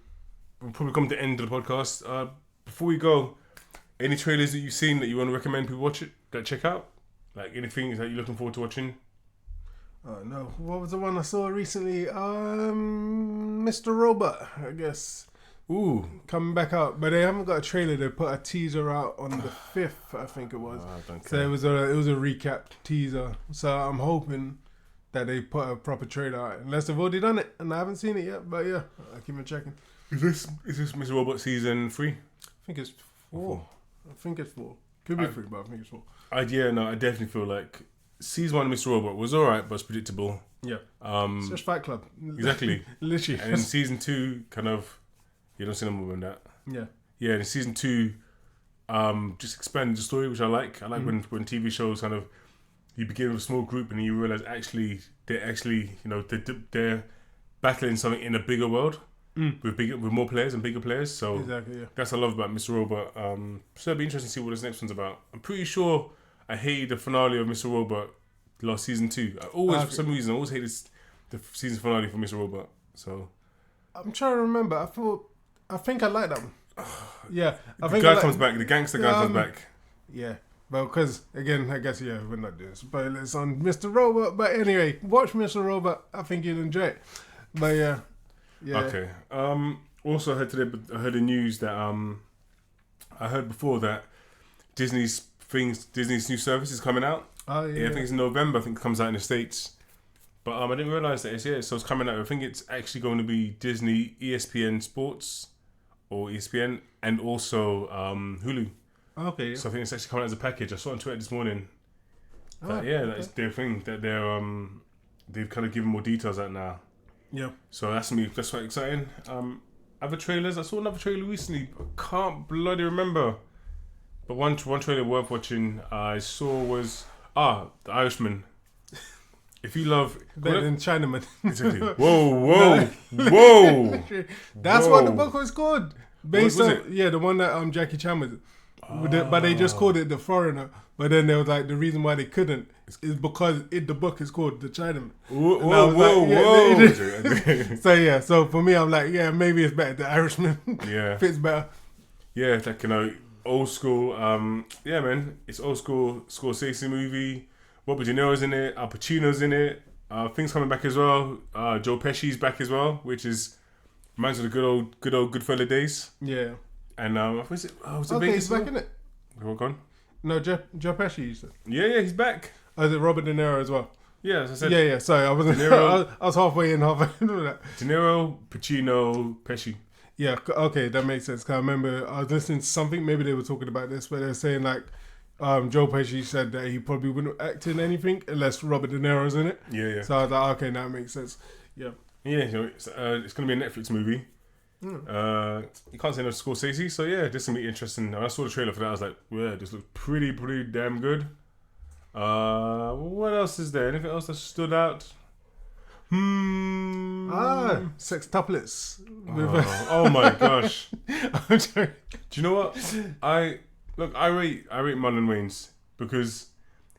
probably come to the end of the podcast. Before we go, any trailers that you've seen that you want to recommend people check out? Like anything that you're looking forward to watching? No. What was the one I saw recently? Mr. Robot, I guess. Ooh. Coming back out. But they haven't got a trailer. They put a teaser out on the 5th, I think it was. So it was a recap teaser. So I'm hoping that they put a proper trailer out. Unless they've already done it. And I haven't seen it yet. But yeah, I'll keep on checking. Is this Mr. Robot season 3? I think it's 4. I think it's 4. Could be 3, but I think it's 4. I definitely feel like season 1 of Mr. Robot was alright, but it's predictable. Yeah. It's just Fight Club. Exactly. Literally. And in season 2, kind of, you don't see no more than that. Yeah. Yeah, in season 2, just expanded the story, which I like. I like when TV shows kind of, you begin with a small group and you realise they're battling something in a bigger world with more players and bigger players. So Exactly. Yeah. that's what I love about Mr. Robot. So it'll be interesting to see what this next one's about. I'm pretty sure I hated the finale of Mr. Robot last season 2. I always, for some reason, I always hated the season finale for Mr. Robot. So I'm trying to remember. I think I like that one. Yeah, I the think guy comes back. The gangster guy comes Um, back. Yeah, well, because again, I guess we're not doing spoilers on Mr. Robot. But anyway, watch Mr. Robot. I think you'll enjoy it. But yeah. Okay. Also, I heard the news that I heard before that Disney's new service is coming out. Oh Yeah, I think it's in November. I think it comes out in the States. But I didn't realize that so it's coming out. I think it's actually going to be Disney, ESPN Sports, or ESPN, and also Hulu. Okay. Yeah. So I think it's actually coming out as a package. I saw it on Twitter this morning. Oh, That's their thing. That they've kind of given more details out now. Yeah. So that's quite exciting. Other trailers. I saw another trailer recently. I can't bloody remember. But one trailer worth watching I saw was The Irishman. If you love Better than Chinaman. exactly. Whoa. That's what the book was called. Based was on it? the one that Jackie Chan was. But they just called it The Foreigner. But then there was like the reason why they couldn't is because the book is called The Chinaman. Whoa. So so for me I'm like, maybe it's better. The Irishman Yeah. fits better. Yeah, it's like, old school. Man, it's old school Scorsese movie. Robert De Niro's in it. Al Pacino's in it. Things coming back as well. Joe Pesci's back as well, which reminds me of the good old Goodfella days. Yeah. And was it Okay, Vegas he's back as in well? it. What on? No, Joe Pesci, you said. Yeah, he's back. Oh, is it Robert De Niro as well? Yeah, as I said. Yeah. Sorry, I wasn't. De Niro. I was halfway in, halfway into that. De Niro, Pacino, Pesci. Yeah, okay, that makes sense. 'Cause I remember I was listening to something. Maybe they were talking about this, but they were saying like, Joe Pesci said that he probably wouldn't act in anything unless Robert De Niro's in it. Yeah. So I was like, okay, that makes sense. Yeah. Yeah, it's going to be a Netflix movie. You can't say no Scorsese, so yeah, this is going to be interesting. When I saw the trailer for that, I was like, yeah, this looks pretty damn good. What else is there? Anything else that stood out? Sextuplets. Oh my gosh. I'm sorry. Do you know what? I rate Marlon Wayans because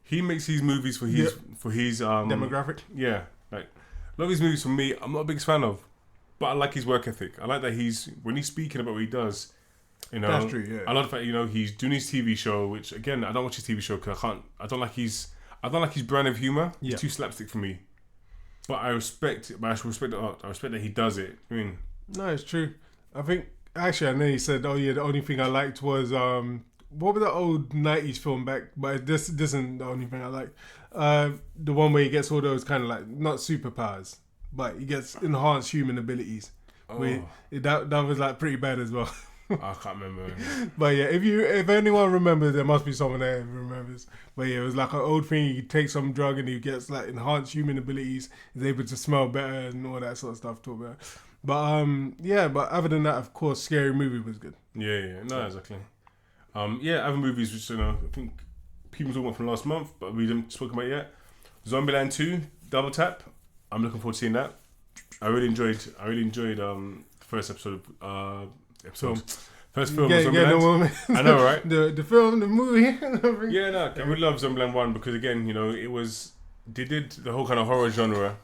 he makes these movies for his Demographic. Yeah, like a lot of these movies for me, I'm not a big fan of, but I like his work ethic. I like that when he's speaking about what he does. That's true. Yeah. I love the fact he's doing his TV show, which again I don't watch his TV show because I don't like his brand of humor. Yeah. It's too slapstick for me. But I respect it. But I respect the art. I respect that he does it. I mean, No, it's true. I think actually I know you said, oh yeah, the only thing I liked was what was that old 90s film back? But this isn't the only thing I like. The one where he gets all those kind of like not superpowers, but he gets enhanced human abilities. That was like pretty bad as well. I can't remember. But yeah, if anyone remembers, there must be someone there who remembers. But yeah, it was like an old thing. He takes some drug and he gets like enhanced human abilities. He's able to smell better and all that sort of stuff. Talk about. But but other than that, of course, Scary Movie was good. Yeah. No, exactly. Other movies which I think people talking about from last month, but we didn't spoke about yet. Zombieland 2, Double Tap. I'm looking forward to seeing that. I really enjoyed the first episode. First film of Zombieland. I know, right? the film, the movie. Yeah, no, I would love Zombieland 1 because again, they did the whole kind of horror genre,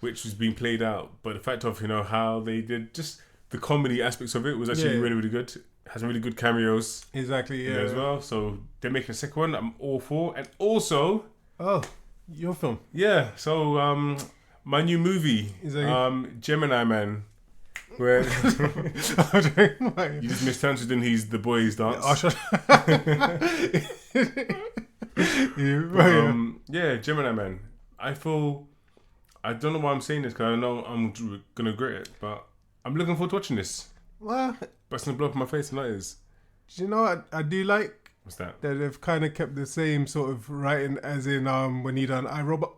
which was being played out, but the fact of how they did just the comedy aspects of it was actually really, really good. It has really good cameos. Exactly, yeah. As well. So they're making a second one. I'm all for. And also, your film. Yeah. So my new movie, Gemini Man, where you just mistones and he's the boys dance. Gemini Man. I don't know why I'm saying this because I know I'm gonna regret it, but I'm looking forward to watching this. Well, but it's gonna blow up in my face tonight is. Do you know what I do like? What's that? That they've kind of kept the same sort of writing as in when he done iRobot.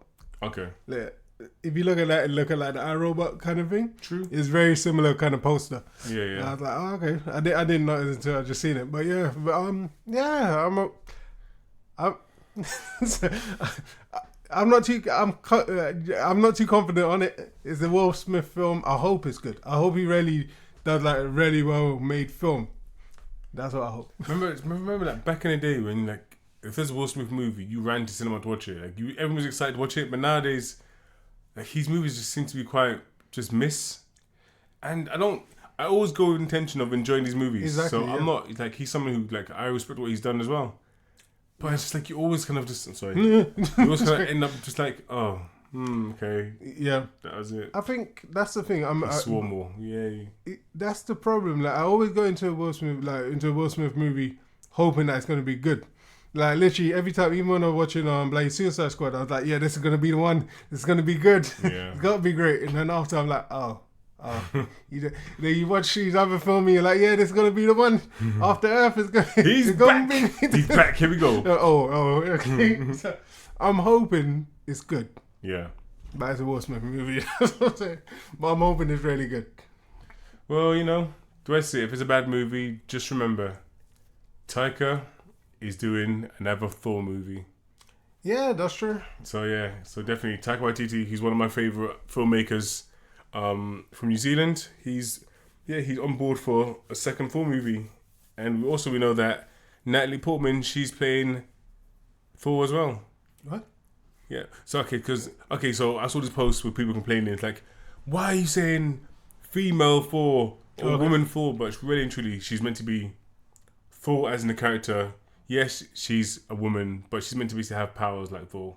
Okay. Like, if you look at that and look at like the iRobot kind of thing, true. It's very similar kind of poster. Yeah. And I was like, oh, okay. I didn't notice until I just seen it, but I'm not too confident on it. It's a Will Smith film. I hope it's good. I hope he really does like a really well made film. That's what I hope. Remember like back in the day when like if there's a Will Smith movie, you ran to cinema to watch it. Like everyone was excited to watch it, but nowadays, like his movies just seem to be quite just miss. And I always go with intention of enjoying these movies. Exactly, So I'm not like he's someone who like I respect what he's done as well. But it's just like you always kind of just I'm sorry. You always kind of end up just like okay, Yeah, that was it. I think that's the thing. I swore more. Yeah. That's the problem. Like I always go into a Will Smith movie hoping that it's gonna be good. Like literally every time, even when I'm watching like Suicide Squad, I was like, yeah, this is gonna be the one. This is gonna be good. Yeah. It's gotta be great. And then after I'm like, then you watch these other film and you're like, yeah, this is gonna be the one. After Earth is gonna. He's back. He's back. Here we go. Okay. So, I'm hoping it's good. Yeah. But it's a Will Smith movie. That's what I'm saying. But I'm hoping it's really good. Well, the rest of it, if it's a bad movie, just remember, Taika is doing another Thor movie. Yeah, that's true. So so definitely Taika Waititi. He's one of my favorite filmmakers from New Zealand. He's on board for a second Thor movie, and we know that Natalie Portman, she's playing Thor as well. What? Yeah. So so I saw this post with people complaining. It's like, why are you saying female Thor or woman Thor? But really and truly, she's meant to be Thor as in the character. Yes, she's a woman, but she's meant to have powers like Thor.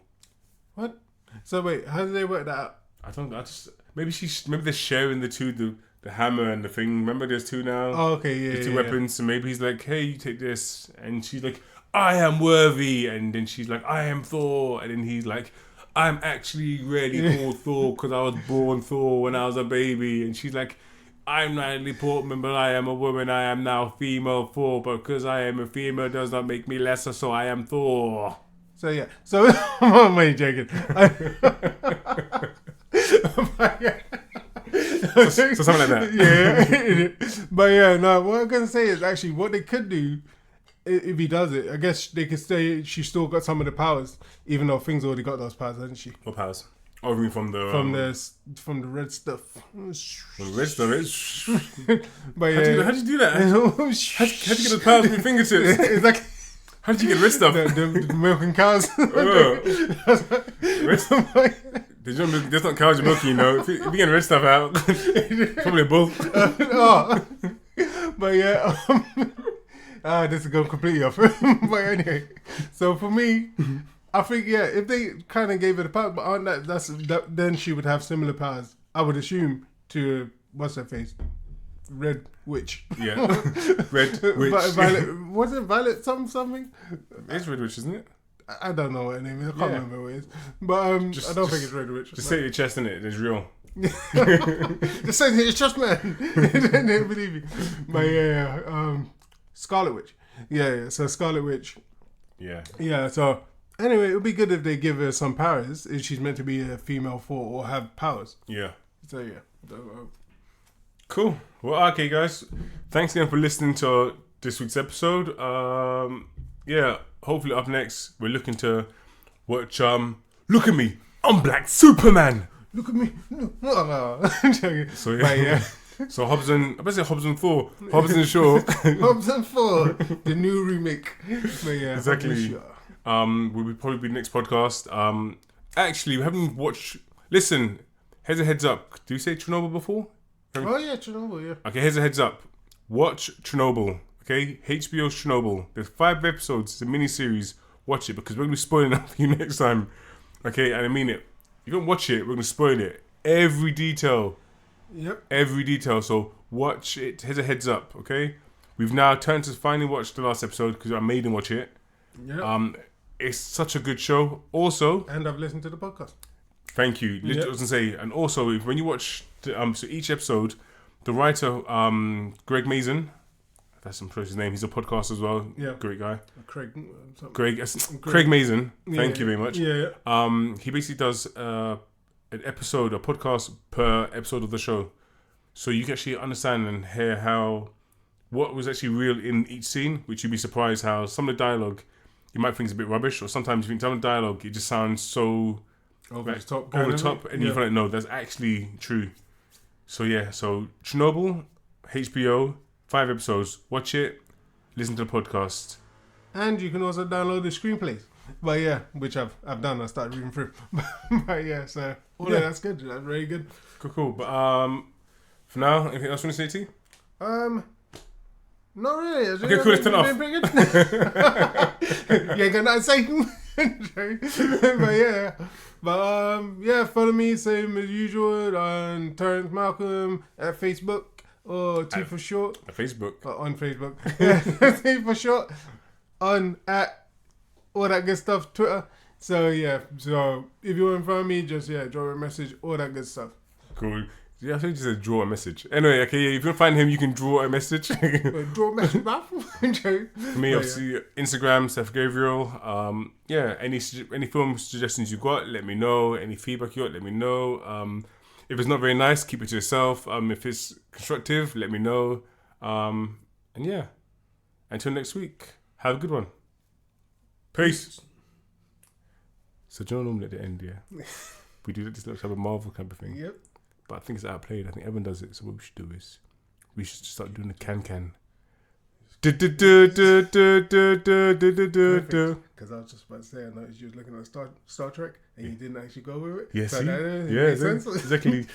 What? So wait, how do they work that out? Maybe they're sharing the hammer and the thing. Remember, there's two now. Oh, okay, yeah, there's two weapons. So maybe he's like, hey, you take this, and she's like, I am worthy, and then she's like, I am Thor, and then he's like, I'm actually really called Thor because I was born Thor when I was a baby, and she's like, I'm Natalie Portman, but I am a woman. I am now female Thor, but because I am a female does not make me lesser, so I am Thor. So yeah, so I'm only joking. So something like that. Yeah, but yeah, no. What I'm gonna say is actually what they could do if he does it. I guess they could say she still got some of the powers, even though Thing's already got those powers, hasn't she? What powers? Oh, I mean from the red stuff. From the red stuff. But yeah, how'd you do that? How'd you get the powers from your fingertips? Exactly. How did you get red stuff? The milking cows. Red stuff. There's not cows you're milking, If you're getting red stuff out, probably both. But yeah, this is going completely off. But anyway, so for me, I think if they kind of gave her the power, but then she would have similar powers. I would assume to what's her face, Red Witch. Yeah, Red Witch. Violet, was it Violet something? It's Red Witch, isn't it? I don't know what her name is. I can't remember what it is. But I don't think it's Red Witch. Just say your chest in it. It's real. Just say it's just man. They didn't believe you. But Scarlet Witch. Yeah. So Scarlet Witch. Yeah. Yeah. So anyway, it would be good if they give her some powers if she's meant to be a female Thor or have powers. Yeah. So yeah. Cool. Well, okay, guys. Thanks again for listening to this week's episode. Hopefully up next we're looking to watch. Look at me, I'm Black Superman. Look at me. I'm joking. So yeah. So Hobson, I better say Hobson 4, Hobson Shaw. Hobson 4, the new remake. But yeah, exactly. Will probably be the next podcast. Actually, we haven't watched. Listen, heads up. Do you say Chernobyl before? Oh yeah, Chernobyl. Yeah. Okay, here's a heads up. Watch Chernobyl. Okay, HBO's Chernobyl. There's 5 episodes. It's a mini series. Watch it because we're gonna be spoiling it for you next time. Okay, and I mean it. If you don't watch it, we're gonna spoil it. Every detail. Yep. Every detail. So watch it. Here's a heads up. Okay. We've now turned to finally watch the last episode because I made him watch it. Yep. It's such a good show. Also, and I've listened to the podcast. Thank you. Yep. I was gonna say, and also when you watch so each episode, the writer Greg Mazin. That's I'm sure his name. He's a podcast as well. Yeah, great guy. Craig Mazin. Thank you very much. Yeah. He basically does a podcast per episode of the show, so you can actually understand and hear what was actually real in each scene. Which you'd be surprised how some of the dialogue you might think it's a bit rubbish, or sometimes you think some dialogue, it just sounds so Over the top. over kind the of top, thing. and you Yeah. feel like, no, that's actually true. So yeah, so Chernobyl, HBO, 5 episodes. Watch it, listen to the podcast. And you can also download the screenplays. But yeah, which I've done. I started reading through. But yeah, so all Yeah. of that's good. That's very good. Cool. But for now, anything else you want to say, T? Not really. Okay, cool, let's turn off. You ain't got nothing to say. But yeah, follow me same as usual on Terrence Malcolm at Facebook or T for short Facebook. on Facebook. T for short on at all that good stuff Twitter. So yeah, so if you want to find me, just drop a message, all that good stuff. Cool. Yeah, I think you just said draw a message. Anyway, okay, yeah, if you find him, you can draw a message. Draw a message back. For me, obviously, Instagram, Seth Gabriel. Any film suggestions you got, let me know. Any feedback you got, let me know. If it's not very nice, keep it to yourself. If it's constructive, let me know. And yeah, until next week, have a good one. Peace. So, do you know normally at the end, yeah, we do this little type of Marvel type of thing. Yep. But I think it's outplayed. I think everyone does it. So what we should do is we should start doing the can. Because I was just about to say, I noticed you was looking at Star Trek and you didn't actually go with it. Yeah, So see? that Yeah, makes sense. exactly.